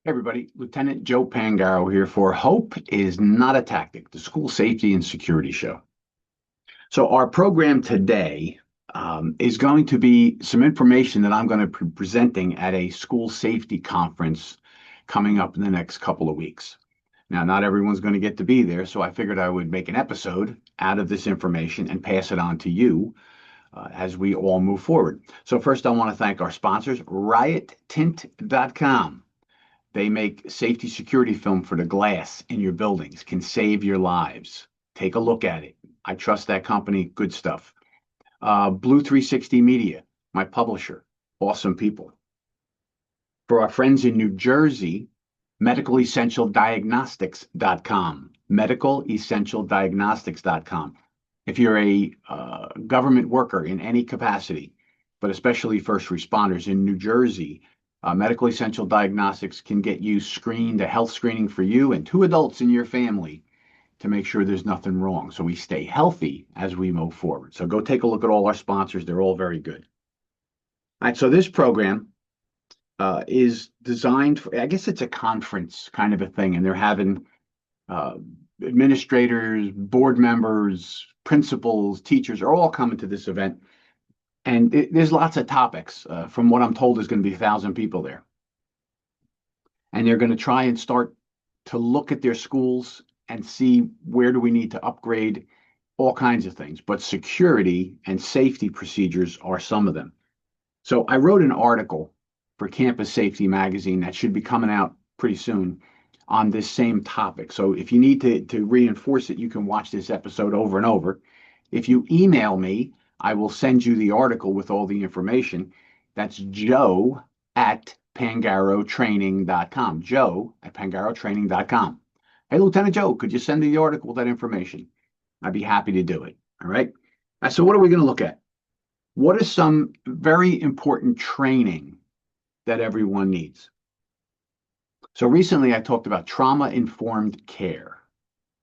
Hey everybody, Lieutenant Joe Pangaro here for Hope is Not a Tactic, the School Safety and Security Show. So our program today is going to be some information that I'm going to be presenting at a school safety conference coming up in the next couple of weeks. Now, not everyone's going to get to be there, so I figured I would make an episode out of this information and pass it on to you as we all move forward. So first, I want to thank our sponsors, RiotTint.com. They make safety security film for the glass in your buildings, can save your lives. Take a look at it. I trust that company. Good stuff. Blue 360 Media, my publisher. Awesome people. For our friends in New Jersey, medicalessentialdiagnostics.com. Medicalessentialdiagnostics.com. If you're a government worker in any capacity, but especially first responders in New Jersey, Medical Essential Diagnostics can get you screened, a health screening for you and two adults in your family to make sure there's nothing wrong. So we stay healthy as we move forward. So go take a look at all our sponsors. They're all very good. All right. So this program is designed for, I guess it's a conference kind of a thing, and they're having uh, administrators, board members, principals, teachers are all coming to this event. And there's lots of topics. From what I'm told, there's going to be 1,000 people there. And they're going to try and start to look at their schools and see where do we need to upgrade all kinds of things. But security and safety procedures are some of them. So I wrote an article for Campus Safety Magazine that should be coming out pretty soon on this same topic. So if you need to reinforce it, you can watch this episode over and over. If you email me, I will send you the article with all the information. That's Joe at pangarotraining.com. Joe at pangarotraining.com. Hey, Lieutenant Joe, could you send me the article with that information? I'd be happy to do it. All right. So what are we going to look at? What is some very important training that everyone needs? So recently I talked about trauma-informed care,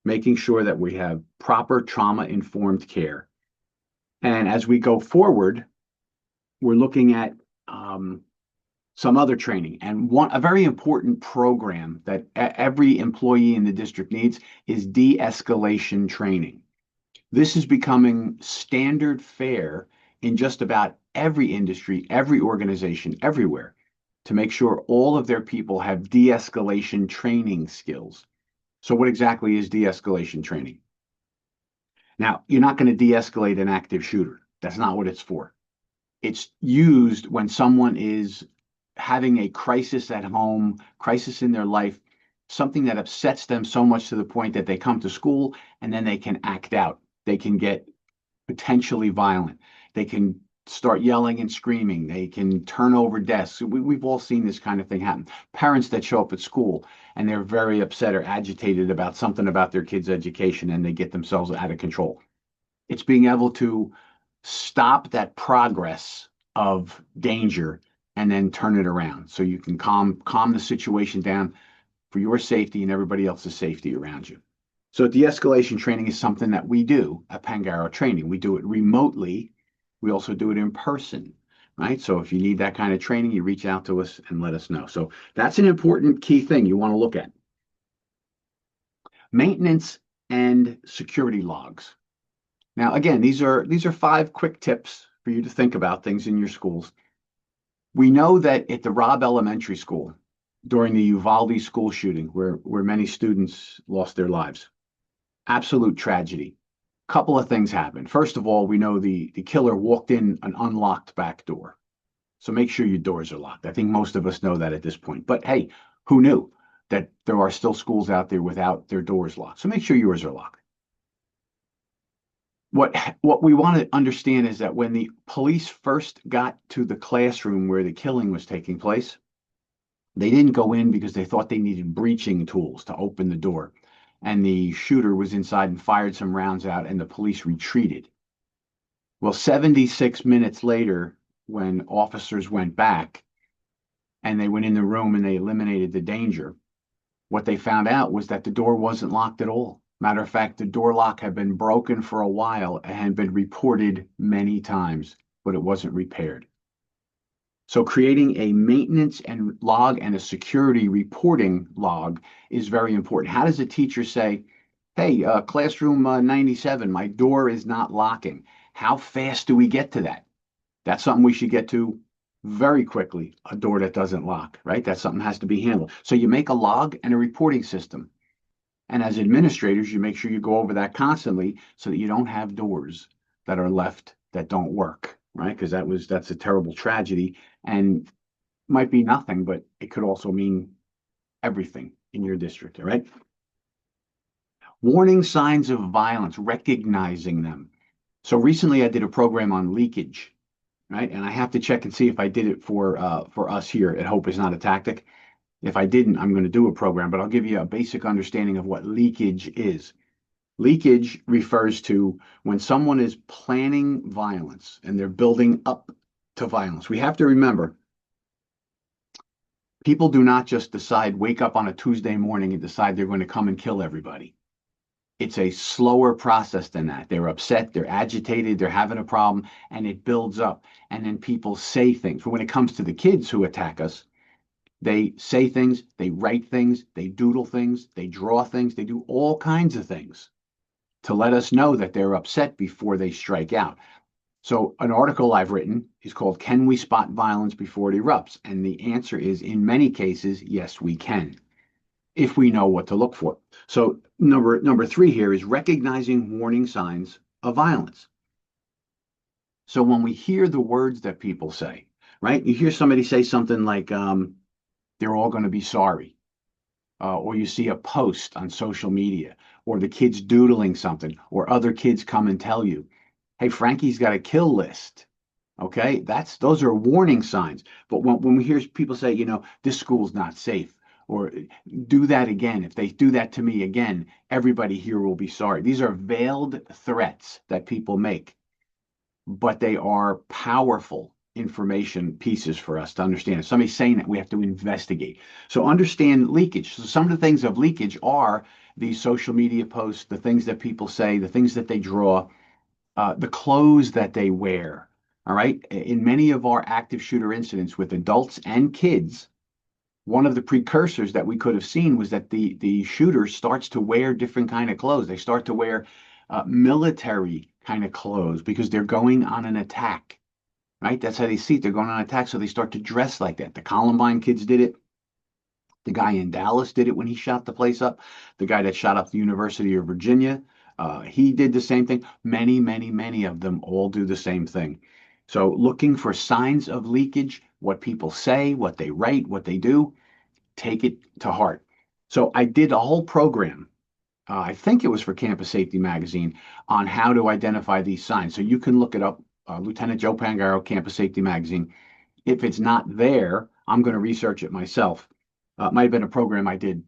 making sure that we have proper trauma-informed care. And as we go forward, we're looking at some other training. And a very important program that every employee in the district needs is de-escalation training. This is becoming standard fare in just about every industry, every organization, everywhere, to make sure all of their people have de-escalation training skills. So what exactly is de-escalation training? Now, you're not going to de-escalate an active shooter. That's not what it's for. It's used when someone is having a crisis at home, crisis in their life, something that upsets them so much to the point that they come to school and then they can act out. They can get potentially violent. They can start yelling and screaming. They can turn over desks. We've all seen this kind of thing happen. Parents that show up at school and they're very upset or agitated about something about their kids' education and they get themselves out of control. It's being able to stop that progress of danger and then turn it around so you can calm the situation down for your safety and everybody else's safety around you. So de-escalation training is something that we do at Pangaro Training. We do it remotely. We also do it in person, right? So if you need that kind of training, you reach out to us and let us know. So that's an important key thing you want to look at. Maintenance and security logs. Now, again, these are 5 quick tips for you to think about things in your schools. We know that at the Robb Elementary School, during the Uvalde school shooting, where many students lost their lives, absolute tragedy. Couple of things happened. First of all, we know the killer walked in an unlocked back door. So make sure your doors are locked. I think most of us know that at this point. But hey, who knew that there are still schools out there without their doors locked? So make sure yours are locked. What we want to understand is that when the police first got to the classroom where the killing was taking place, they didn't go in because they thought they needed breaching tools to open the door. And the shooter was inside and fired some rounds out, and the police retreated. Well, 76 minutes later, when officers went back and they went in the room and they eliminated the danger, what they found out was that the door wasn't locked at all. Matter of fact, the door lock had been broken for a while and had been reported many times, but it wasn't repaired. So creating a maintenance and log and a security reporting log is very important. How does a teacher say, hey, classroom 97, my door is not locking? How fast do we get to that? That's something we should get to very quickly, a door that doesn't lock, right? That's something that has to be handled. So you make a log and a reporting system. And as administrators, you make sure you go over that constantly so that you don't have doors that are left that don't work, right? Because that's a terrible tragedy and might be nothing, but it could also mean everything in your district, all right? Warning signs of violence, recognizing them. So recently I did a program on leakage, right? And I have to check and see if I did it for us here at Hope is Not a Tactic. If I didn't, I'm going to do a program, but I'll give you a basic understanding of what leakage is. Leakage refers to when someone is planning violence and they're building up to violence. We have to remember, people do not just decide, wake up on a Tuesday morning and decide they're going to come and kill everybody. It's a slower process than that. They're upset, they're agitated, they're having a problem, and it builds up. And then people say things. But when it comes to the kids who attack us, they say things, they write things, they doodle things, they draw things, they do all kinds of things to let us know that they're upset before they strike out. So an article I've written is called Can We Spot Violence Before It Erupts? And the answer is, in many cases, yes, we can, if we know what to look for. So number three here is recognizing warning signs of violence. So when we hear the words that people say, right? You hear somebody say something like, they're all going to be sorry. Or you see a post on social media, or the kids doodling something, or other kids come and tell you, hey, Frankie's got a kill list. Okay, those are warning signs. But when we hear people say, this school's not safe, or do that again, if they do that to me again, everybody here will be sorry. These are veiled threats that people make, but they are powerful information pieces for us to understand. If somebody's saying that, we have to investigate. So understand leakage. So some of the things of leakage are these social media posts, the things that people say, the things that they draw, the clothes that they wear. All right. In many of our active shooter incidents with adults and kids, one of the precursors that we could have seen was that the shooter starts to wear different kind of clothes. They start to wear military kind of clothes because they're going on an attack, right? That's how they see it. They're going on an attack, so they start to dress like that. The Columbine kids did it. The guy in Dallas did it when he shot the place up. The guy that shot up the University of Virginia, he did the same thing. Many, many, many of them all do the same thing. So looking for signs of leakage, what people say, what they write, what they do, take it to heart. So I did a whole program, I think it was for Campus Safety Magazine, on how to identify these signs. So you can look it up, Lieutenant Joe Pangaro, Campus Safety Magazine. If it's not there, I'm going to research it myself. It might have been a program I did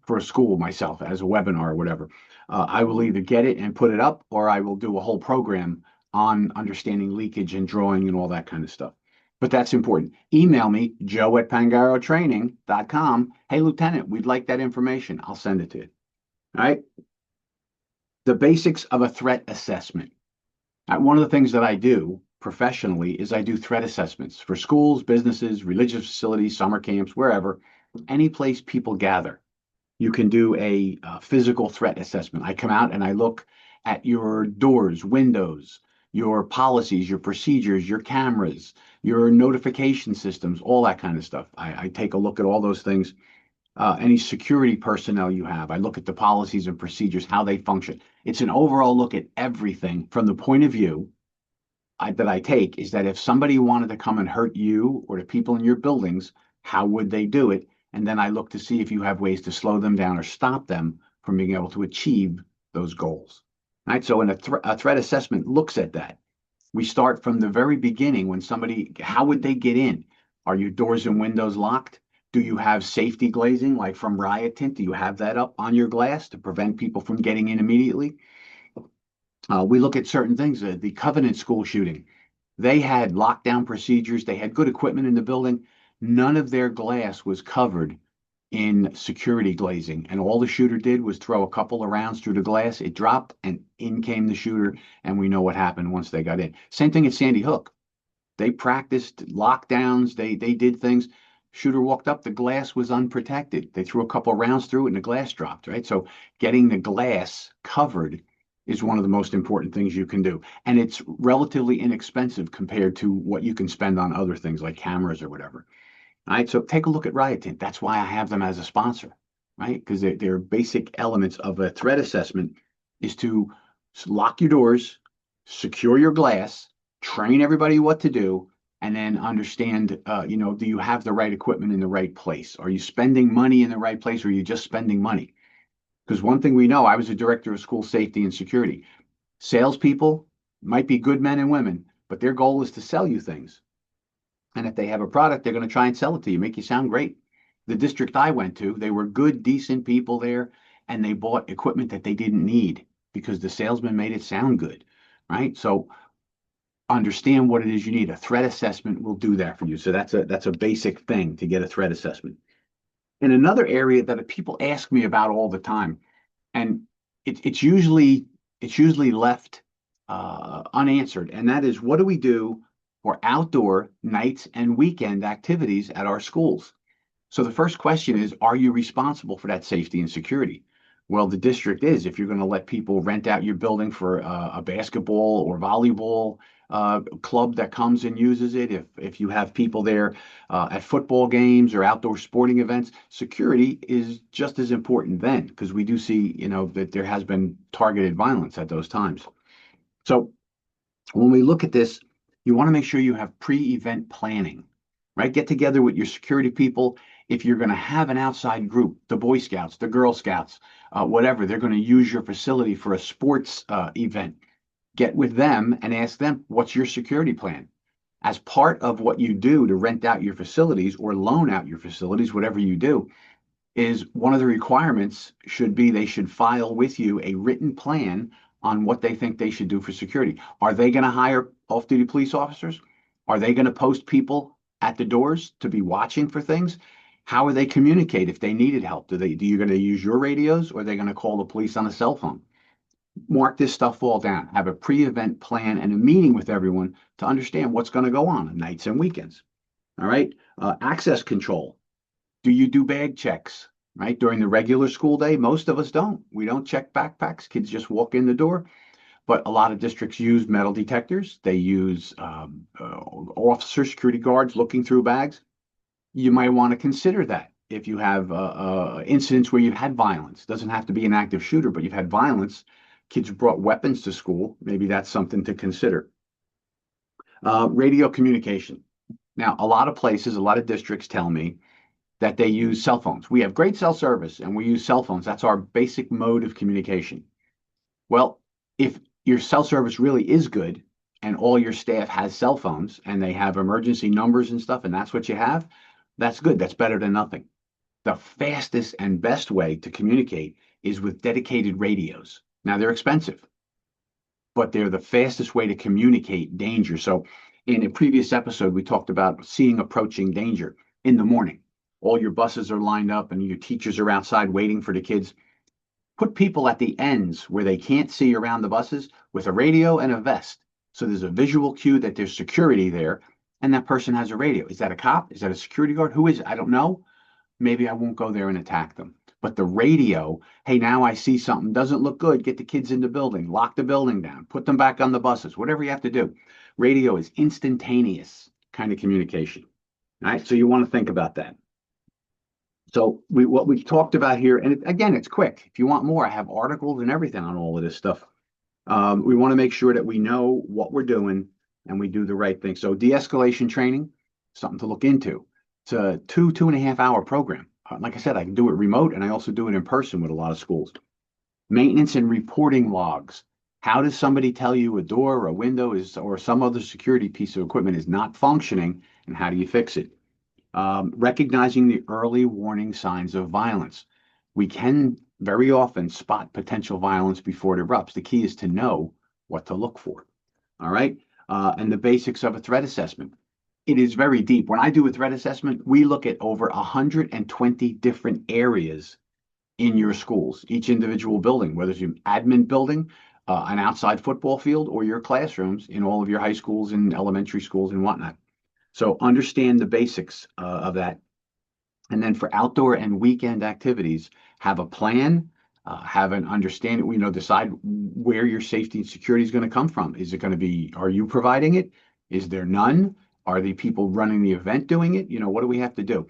for a school myself as a webinar or whatever. I will either get it and put it up, or I will do a whole program on understanding leakage and drawing and all that kind of stuff. But that's important. Email me, joe@pangarotraining.com. Hey, Lieutenant, we'd like that information. I'll send it to you. All right. The basics of a threat assessment. One of the things that I do professionally is I do threat assessments for schools, businesses, religious facilities, summer camps, wherever, any place people gather. You can do a physical threat assessment. I come out and I look at your doors, windows, your policies, your procedures, your cameras, your notification systems, all that kind of stuff. I take a look at all those things. Any security personnel you have. I look at the policies and procedures, how they function. It's an overall look at everything from the point of view that I take is that if somebody wanted to come and hurt you or the people in your buildings, how would they do it? And then I look to see if you have ways to slow them down or stop them from being able to achieve those goals. Right? So a threat assessment looks at that. We start from the very beginning when how would they get in? Are your doors and windows locked? Do you have safety glazing like from Riot Tint? Do you have that up on your glass to prevent people from getting in immediately? We look at certain things. The Covenant school shooting, they had lockdown procedures. They had good equipment in the building. None of their glass was covered in security glazing. And all the shooter did was throw a couple of rounds through the glass. It dropped and in came the shooter. And we know what happened once they got in. Same thing at Sandy Hook. They practiced lockdowns. They did things. Shooter walked up, the glass was unprotected. They threw a couple rounds through it and the glass dropped, right? So getting the glass covered is one of the most important things you can do. And it's relatively inexpensive compared to what you can spend on other things like cameras or whatever. All right. So take a look at Riot Tint. That's why I have them as a sponsor, right? Because they're basic elements of a threat assessment is to lock your doors, secure your glass, train everybody what to do, and then understand, do you have the right equipment in the right place? Are you spending money in the right place, or are you just spending money? Because one thing we know, I was a director of school safety and security. Salespeople might be good men and women, but their goal is to sell you things. And if they have a product, they're going to try and sell it to you, make you sound great. The district I went to, they were good, decent people there, and they bought equipment that they didn't need because the salesman made it sound good, right? So understand what it is you need. A threat assessment will do that for you. So that's a basic thing to get a threat assessment. And another area that people ask me about all the time, and it's usually left unanswered, and that is, what do we do for outdoor nights and weekend activities at our schools? So the first question is, are you responsible for that safety and security? Well, the district is. If you're going to let people rent out your building for a basketball or volleyball club that comes and uses it, if you have people there at football games or outdoor sporting events, security is just as important then, because we do see, that there has been targeted violence at those times. So when we look at this, you want to make sure you have pre-event planning, right? Get together with your security people. If you're going to have an outside group, the Boy Scouts, the Girl Scouts, whatever, they're going to use your facility for a sports event. Get with them and ask them, what's your security plan? As part of what you do to rent out your facilities or loan out your facilities, whatever you do, is one of the requirements should be they should file with you a written plan on what they think they should do for security. Are they going to hire off-duty police officers? Are they going to post people at the doors to be watching for things? How are they communicate if they needed help? Do you going to use your radios, or are they going to call the police on a cell phone? Mark this stuff all down. Have a pre-event plan and a meeting with everyone to understand what's going to go on nights and weekends. All right. Access control. Do you do bag checks, right? During the regular school day, most of us don't. We don't check backpacks. Kids just walk in the door. But a lot of districts use metal detectors. They use officer security guards looking through bags. You might want to consider that if you have incidents where you've had violence. Doesn't have to be an active shooter, but you've had violence. Kids brought weapons to school. Maybe that's something to consider. Radio communication. Now, a lot of places, a lot of districts tell me that they use cell phones. We have great cell service and we use cell phones. That's our basic mode of communication. Well, if your cell service really is good and all your staff has cell phones and they have emergency numbers and stuff, and that's what you have, that's good. That's better than nothing. The fastest and best way to communicate is with dedicated radios. Now, they're expensive, but they're the fastest way to communicate danger. So in a previous episode, we talked about seeing approaching danger in the morning. All your buses are lined up and your teachers are outside waiting for the kids. Put people at the ends where they can't see around the buses with a radio and a vest. So there's a visual cue that there's security there, and that person has a radio. Is that a cop? Is that a security guard? Who is it? I don't know. Maybe I won't go there and attack them. But the radio, hey, now I see something, doesn't look good. Get the kids in the building, lock the building down, put them back on the buses, whatever you have to do. Radio is instantaneous kind of communication. All right, so you want to think about that. So what we've talked about here, and again, it's quick. If you want more, I have articles and everything on all of this stuff. We want to make sure that we know what we're doing and we do the right thing. So de-escalation training, something to look into. It's a 2.5 hour program. Like I said, I can do it remote and I also do it in person with a lot of schools. Maintenance and reporting logs. How does somebody tell you a door or a window or some other security piece of equipment is not functioning, and how do you fix it? Recognizing the early warning signs of violence. We can very often spot potential violence before it erupts. The key is to know what to look for. All right. And the basics of a threat assessment. It is very deep. When I do a threat assessment, we look at over 120 different areas in your schools, each individual building, whether it's an admin building, an outside football field or your classrooms in all of your high schools and elementary schools and whatnot. So understand the basics of that. And then for outdoor and weekend activities, have a plan, have an understanding, decide where your safety and security is going to come from. Is it going to be, are you providing it? Is there none? Are the people running the event doing it? What do we have to do?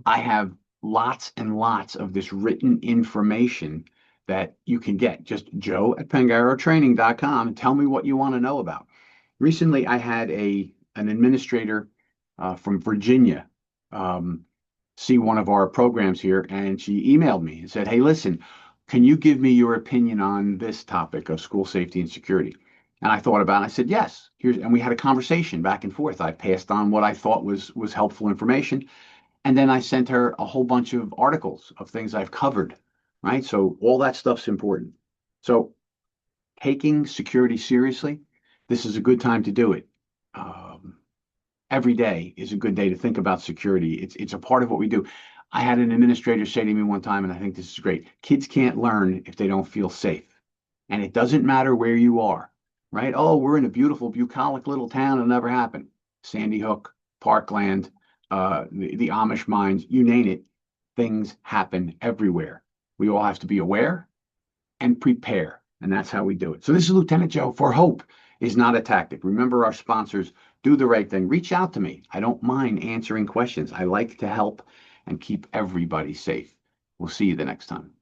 I have lots and lots of this written information that you can get. Just joe@pangarotraining.com and tell me what you want to know about. Recently, I had an administrator from Virginia um, see one of our programs here, and she emailed me and said, "Hey, listen, can you give me your opinion on this topic of school safety and security?" And I thought about it. I said, "Yes." And we had a conversation back and forth. I passed on what I thought was helpful information, and then I sent her a whole bunch of articles of things I've covered. Right, so all that stuff's important. So taking security seriously, this is a good time to do it. Um, every day is a good day to think about security. It's a part of what we do. I had an administrator say to me one time, and I think this is great. Kids can't learn if they don't feel safe. And it doesn't matter where you are, right? Oh, we're in a beautiful, bucolic little town. It'll never happen. Sandy Hook, Parkland, the Amish mines, you name it. Things happen everywhere. We all have to be aware and prepare. And that's how we do it. So this is Lieutenant Joe for Hope is not a tactic. Remember our sponsors, do the right thing. Reach out to me. I don't mind answering questions. I like to help and keep everybody safe. We'll see you the next time.